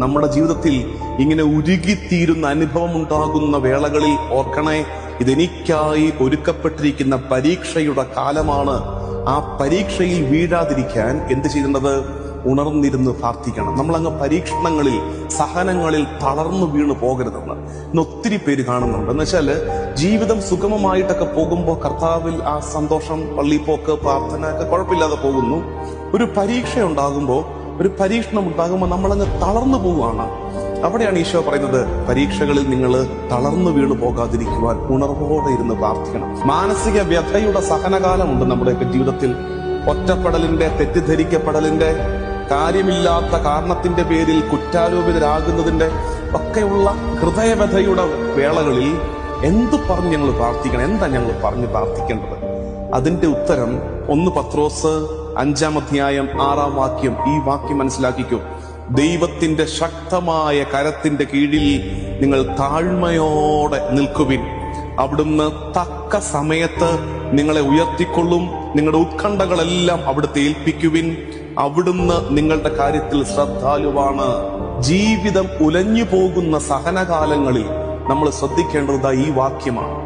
നമ്മുടെ ജീവിതത്തിൽ ഇങ്ങനെ ഉരുകിത്തീരുന്ന അനുഭവം ഉണ്ടാകുന്ന വേളകളിൽ ഓർക്കണേ, ഇതെനിക്കായി ഒരുക്കപ്പെട്ടിരിക്കുന്ന പരീക്ഷയുടെ കാലമാണ്. ആ പരീക്ഷയിൽ വീഴാതിരിക്കാൻ എന്ത് ചെയ്യേണ്ടത്? ഉണർന്നിരുന്ന് പ്രാർത്ഥിക്കണം. നമ്മളങ്ങ് പരീക്ഷണങ്ങളിൽ, സഹനങ്ങളിൽ തളർന്നു വീണ് പോകരുതെന്ന് ഇന്ന് ഒത്തിരി പേര് കാണുന്നുണ്ട്. എന്ന് വെച്ചാല് ജീവിതം സുഗമമായിട്ടൊക്കെ പോകുമ്പോൾ കർത്താവിൽ ആ സന്തോഷം, പള്ളിപ്പോക്ക്, പ്രാർത്ഥന ഒക്കെ കുഴപ്പമില്ലാതെ പോകുന്നു. ഒരു പരീക്ഷ ഉണ്ടാകുമ്പോൾ, ഒരു പരീക്ഷണം ഉണ്ടാകുമ്പോൾ നമ്മളങ്ങ് തളർന്നു പോവുകയാണ്. അവിടെയാണ് ഈശോ പറയുന്നത്, പരീക്ഷകളിൽ നിങ്ങൾ തളർന്നു വീണു പോകാതിരിക്കുവാൻ ഉണർവോടെ ഇരുന്ന് പ്രാർത്ഥിക്കണം. മാനസിക വ്യഥയുടെ സഹനകാലമുണ്ട് നമ്മുടെയൊക്കെ ജീവിതത്തിൽ. ഒറ്റപ്പെടലിന്റെ, തെറ്റിദ്ധരിക്കപ്പെടലിന്റെ, കാര്യമില്ലാത്ത കാരണത്തിന്റെ പേരിൽ കുറ്റാരോപിതരാകുന്നതിന്റെ ഒക്കെയുള്ള ഹൃദയവ്യഥയുടെ വേളകളിൽ എന്ത് പറഞ്ഞ് ഞങ്ങൾ പ്രാർത്ഥിക്കണം? എന്താ ഞങ്ങൾ പറഞ്ഞ് പ്രാർത്ഥിക്കേണ്ടത്? അതിന്റെ ഉത്തരം 1 പത്രോസ് 5-ാം അധ്യായം 6-ാം വാക്യം. ഈ വാക്യം മനസ്സിലാക്കിക്കോ. ദൈവത്തിന്റെ ശക്തമായ കരത്തിന്റെ കീഴിൽ നിങ്ങൾ താഴ്മയോടെ നിൽക്കുവിൻ. അവിടുന്ന് തക്ക സമയത്ത് നിങ്ങളെ ഉയർത്തിക്കൊള്ളും. നിങ്ങളുടെ ഉത്കണ്ഠകളെല്ലാം അവിടുത്തെ ഏൽപ്പിക്കുവിൻ. അവിടുന്ന് നിങ്ങളുടെ കാര്യത്തിൽ ശ്രദ്ധാലുവാണ്. ജീവിതം ഉലഞ്ഞു പോകുന്ന സഹനകാലങ്ങളിൽ നമ്മൾ ശ്രദ്ധിക്കേണ്ടത് ഈ വാക്യമാണ്.